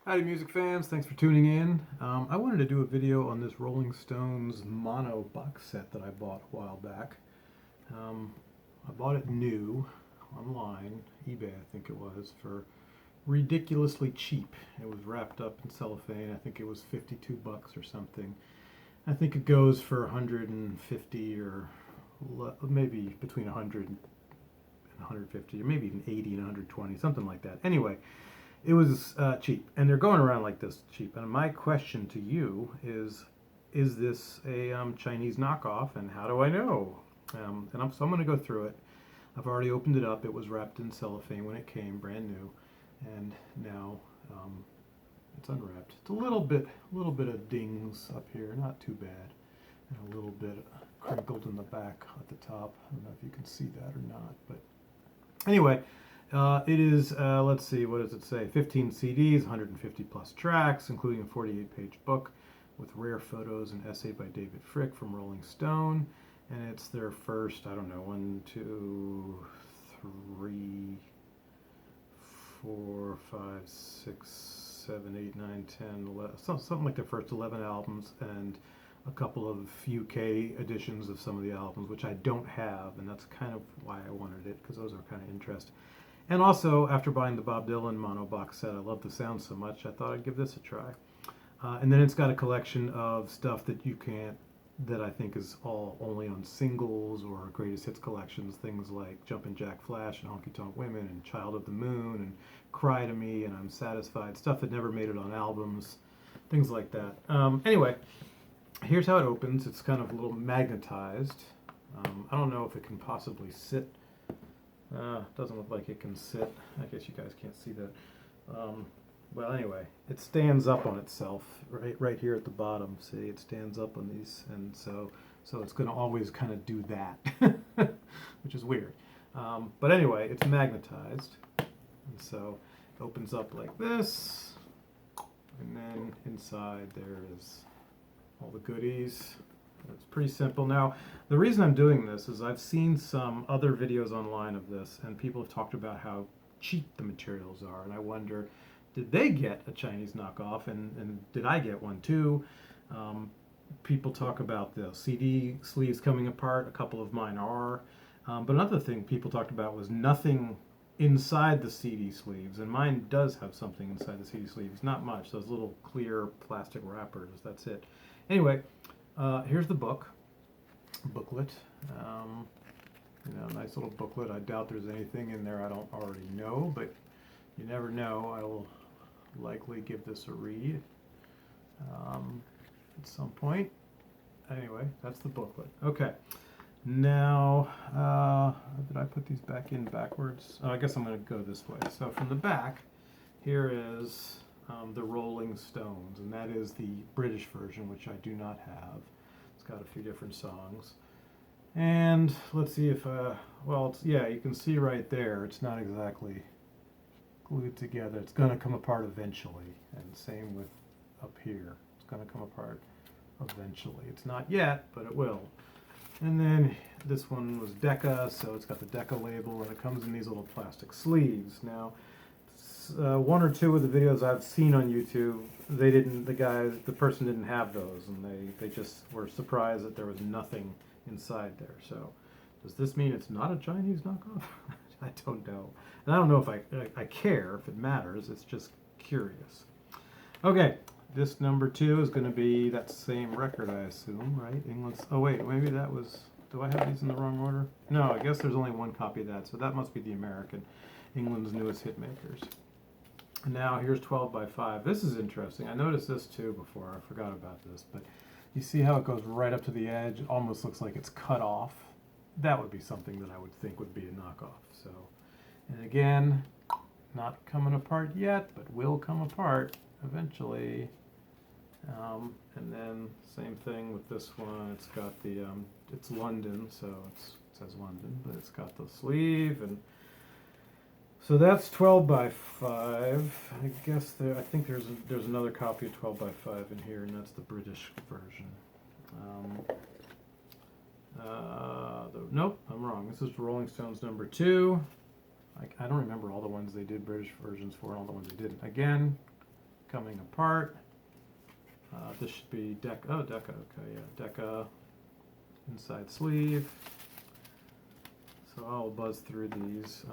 Howdy music fans, thanks for tuning in. I wanted to do a video on this Rolling Stones mono box set that I bought a while back. I bought it new online, eBay I think it was, for ridiculously cheap. It was wrapped up in cellophane. I think it was 52 bucks or something. I think it goes for 150 or maybe between 100 and 150 or maybe even 80 and 120, something like that. Anyway, it was cheap, and they're going around like this cheap. And my question to you is this a Chinese knockoff, and how do I know? So I'm going to go through it. I've already opened it up. It was wrapped in cellophane when it came, brand new, and now it's unwrapped. It's a little bit of dings up here, not too bad, and a little bit crinkled in the back at the top. I don't know if you can see that or not, but anyway, it is, let's see, what does it say? 15 CDs, 150 plus tracks, including a 48-page book with rare photos and essay by David Frick from Rolling Stone. And it's their first, I don't know, 1, 2, 3, 4, 5, 6, 7, 8, 9, 10, 11, something like their first 11 albums, and a couple of UK editions of some of the albums, which I don't have, and that's kind of why I wanted it, because those are kind of interesting. And also, after buying the Bob Dylan mono box set, I love the sound so much, I thought I'd give this a try. And then it's got a collection of stuff that I think is all only on singles or greatest hits collections, things like Jumpin' Jack Flash and Honky Tonk Women and Child of the Moon and Cry to Me and I'm Satisfied, stuff that never made it on albums, things like that. Anyway, here's how it opens. It's kind of a little magnetized. I don't know if it can possibly sit. Doesn't look like it can sit. I guess you guys can't see that. Well, anyway, it stands up on itself right here at the bottom. See, it stands up on these, and so it's going to always kind of do that, which is weird. But anyway, it's magnetized, and so it opens up like this, and then inside there is all the goodies. It's pretty simple. Now, the reason I'm doing this is I've seen some other videos online of this, and people have talked about how cheap the materials are, and I wonder, did they get a Chinese knockoff, and did I get one too? People talk about the CD sleeves coming apart. A couple of mine are. But another thing people talked about was nothing inside the CD sleeves, and mine does have something inside the CD sleeves. Not much. Those little clear plastic wrappers. That's it. Anyway, here's the booklet. Nice little booklet. I doubt there's anything in there I don't already know, but you never know. I will likely give this a read at some point. Anyway, that's the booklet. Okay. Now, did I put these back in backwards? Oh, I guess I'm going to go this way. So from the back, here is the Rolling Stones, and that is the British version, which I do not have. It's got a few different songs. And let's see if, yeah, you can see right there, it's not exactly glued together. It's going to come apart eventually, and same with up here. It's going to come apart eventually. It's not yet, but it will. And then this one was Decca, so it's got the Decca label, and it comes in these little plastic sleeves. Now, one or two of the videos I've seen on YouTube, the person didn't have those, and they just were surprised that there was nothing inside there. So, does this mean it's not a Chinese knockoff? I don't know. And I don't know if I care, if it matters. It's just curious. Okay, this number 2 is going to be that same record, I assume, right? England's. Oh wait, maybe that was. Do I have these in the wrong order? No, I guess there's only one copy of that, so that must be the American, England's Newest Hitmakers. Now here's 12 by 5. This is interesting. I noticed this too before. I forgot about this, but you see how it goes right up to the edge? It almost looks like it's cut off. That would be something that I would think would be a knockoff. So, and again, not coming apart yet, but will come apart eventually. And then same thing with this one. It's got the it's London, so it says London, but it's got the sleeve, and so that's 12 by 5. I guess I think there's another copy of 12 by 5 in here, and that's the British version. Nope, I'm wrong. This is Rolling Stones number 2. I don't remember all the ones they did British versions for and all the ones they didn't. Again, coming apart. This should be Decca. Oh, Decca. Okay, yeah, Decca inside sleeve. So I'll buzz through these.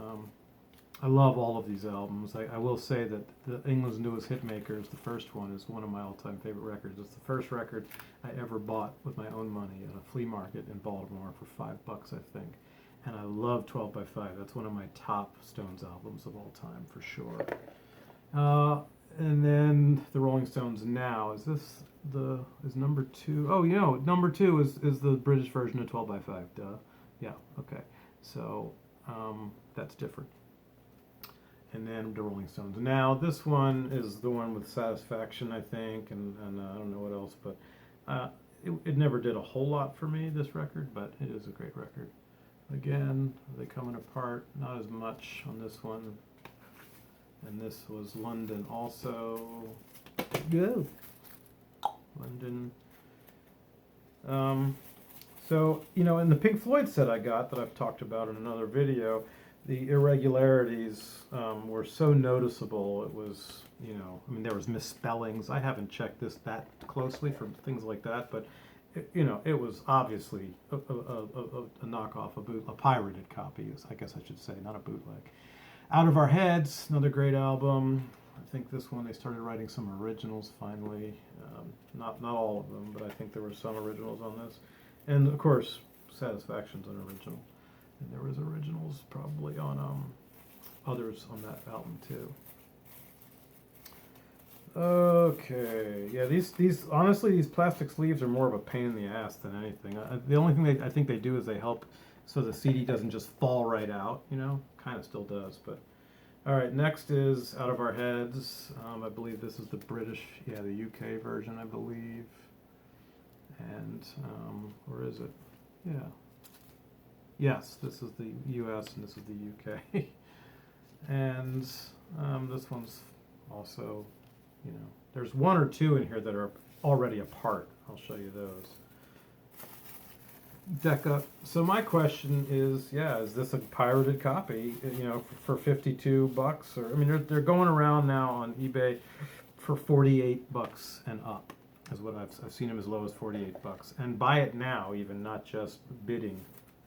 I love all of these albums. I will say that the England's Newest Hitmakers, the first one, is one of my all-time favorite records. It's the first record I ever bought with my own money at a flea market in Baltimore for $5, I think. And I love 12 by 5. That's one of my top Stones albums of all time, for sure. And then the Rolling Stones Now. Is this is number 2? Oh, you know, number 2 is the British version of 12 by 5. Duh. Yeah, okay. So that's different. And then the Rolling Stones Now. This one is the one with Satisfaction, I think, and I don't know what else, but it never did a whole lot for me, this record, but it is a great record. Again, they coming apart, not as much on this one. And this was London also. Go! London. So, you know, in the Pink Floyd set I got that I've talked about in another video, the irregularities were so noticeable. It was, you know, I mean, there was misspellings. I haven't checked this that closely for things like that, but, you know, it was obviously a knockoff, a pirated copy, I guess I should say, not a bootleg. Out of Our Heads, another great album. I think this one they started writing some originals finally. Not all of them, but I think there were some originals on this. And of course, Satisfaction's an original. And there was originals probably on others on that album too. Okay, yeah, these honestly, these plastic sleeves are more of a pain in the ass than anything. The only thing I think they do is they help so the CD doesn't just fall right out, you know, kind of still does, but. All right, next is Out of Our Heads. I believe this is the British, yeah, the UK version, I believe. And where is it? Yeah. Yes, this is the US and this is the UK. And this one's also, you know, there's one or two in here that are already apart. I'll show you those. Decca. So my question is, yeah, is this a pirated copy? You know, for $52, or I mean, they're going around now on eBay for $48 and up, is what I've seen them as low as $48. And buy it now, even not just bidding.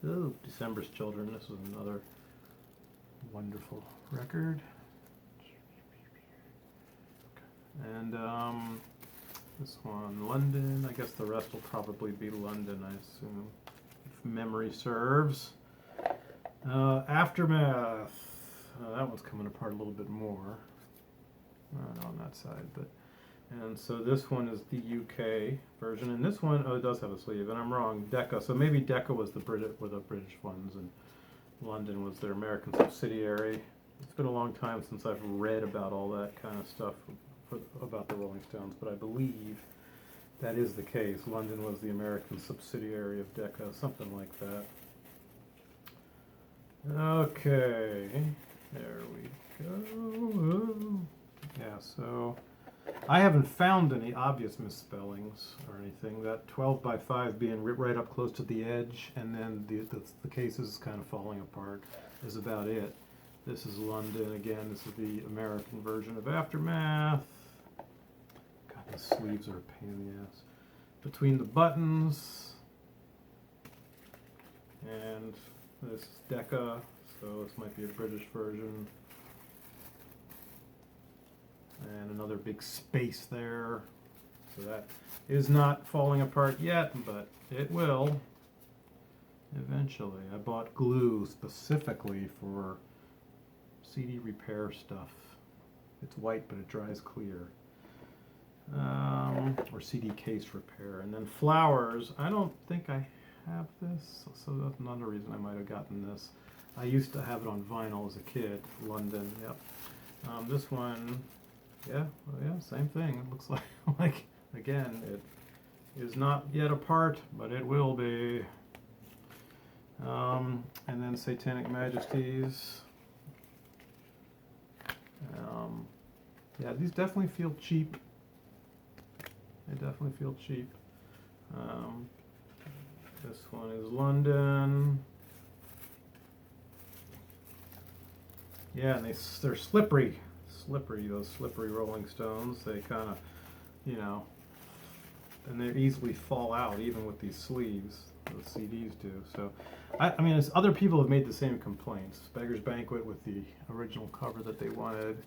Oh, December's Children. This is another wonderful record. And this one, London. I guess the rest will probably be London, I assume. Memory serves. Aftermath. That one's coming apart a little bit more. Not on that side, but and so this one is the UK version, and this one, oh, it does have a sleeve, and I'm wrong. Decca. So maybe Decca was the British ones, and London was their American subsidiary. It's been a long time since I've read about all that kind of stuff about the Rolling Stones, but I believe that is the case. London was the American subsidiary of Decca, something like that. Okay, there we go. Yeah, so I haven't found any obvious misspellings or anything. That 12 by 5 being right up close to the edge, and then the cases kind of falling apart is about it. This is London again. This is the American version of Aftermath. The sleeves are a pain in the ass. Between the buttons, and this is Decca, so this might be a British version. And another big space there. So that is not falling apart yet, but it will eventually. I bought glue specifically for CD repair stuff. It's white, but it dries clear. Or CD case repair. And then flowers. I don't think I have this, so that's another reason I might have gotten this. I used to have it on vinyl as a kid. London, yep. This one, yeah, same thing. It looks like again, it is not yet apart, but it will be. And then Satanic Majesties. Yeah, these definitely feel cheap. They definitely feel cheap. This one is London. Yeah, and they're slippery. slippery, those slippery Rolling Stones. They kind of, you know, and they easily fall out even with these sleeves. The CDs do. So, I mean, other people have made the same complaints. Beggar's Banquet with the original cover that they wanted,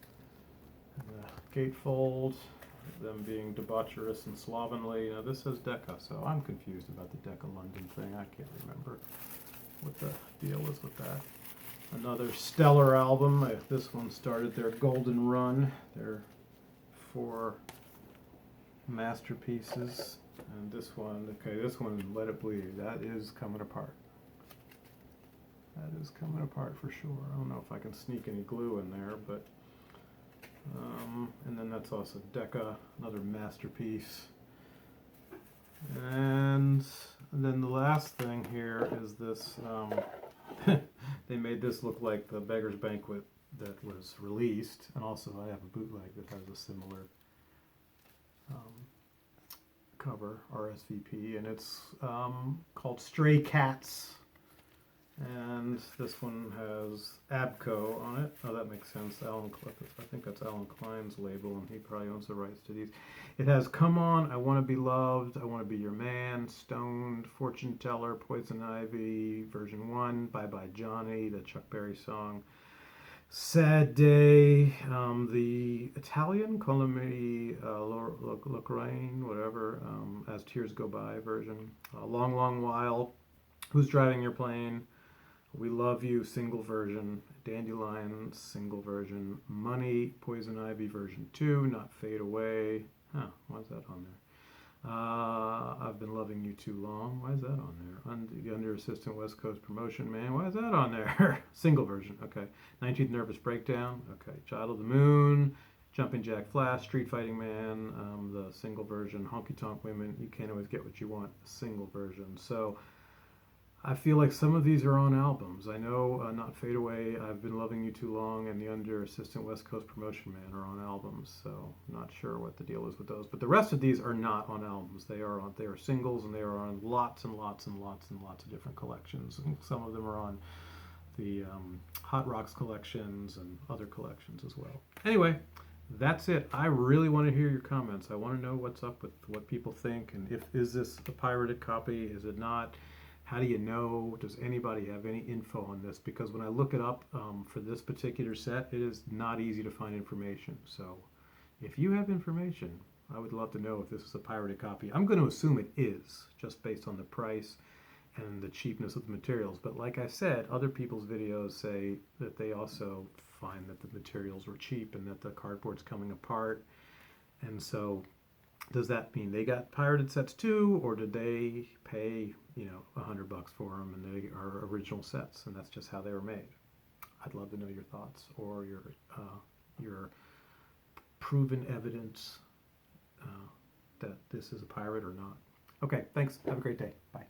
the gatefold, them being debaucherous and slovenly. Now this says Decca, so I'm confused about the Decca London thing. I can't remember what the deal is with that. Another stellar album. This one started their golden run. Their 4 masterpieces. And this one, okay, this one, Let It Bleed. That is coming apart. That is coming apart for sure. I don't know if I can sneak any glue in there, but and then that's also Decca, another masterpiece. And then the last thing here is this. They made this look like the Beggar's Banquet that was released, and also I have a bootleg that has a similar cover, RSVP, and it's called Stray Cats. And this one has Abco on it. Oh, that makes sense. I think that's Alan Klein's label, and he probably owns the rights to these. It has Come On, I Want to Be Loved, I Want to Be Your Man, Stoned, Fortune Teller, Poison Ivy, version 1, Bye Bye Johnny, the Chuck Berry song, Sad Day, the Italian, Call Me Lorraine, whatever, As Tears Go By version, Long Long While, Who's Driving Your Plane, We Love You, single version, Dandelion, single version, Money, Poison Ivy version 2, Not Fade Away. Huh, why is that on there? I've Been Loving You Too Long. Why is that on there? The Under Assistant West Coast Promotion Man. Why is that on there? Single version. Okay. 19th Nervous Breakdown. Okay. Child of the Moon. Jumping Jack Flash. Street Fighting Man. The single version. Honky Tonk Women. You Can't Always Get What You Want. Single version. So I feel like some of these are on albums. I know Not Fade Away, I've Been Loving You Too Long, and the Under Assistant West Coast Promotion Man are on albums. So I'm not sure what the deal is with those. But the rest of these are not on albums. They are singles, and they are on lots and lots and lots and lots of different collections. And some of them are on the Hot Rocks collections and other collections as well. Anyway, that's it. I really want to hear your comments. I want to know what's up with what people think, and is this a pirated copy? Is it not? How do you know? Does anybody have any info on this? Because when I look it up for this particular set, it is not easy to find information. So if you have information, I would love to know if this is a pirated copy. I'm going to assume it is, just based on the price and the cheapness of the materials. But like I said, other people's videos say that they also find that the materials were cheap and that the cardboard's coming apart. And so does that mean they got pirated sets too, or did they pay, $100 for them and they are original sets and that's just how they were made? I'd love to know your thoughts or your proven evidence that this is a pirate or not. Okay, thanks. Have a great day. Bye.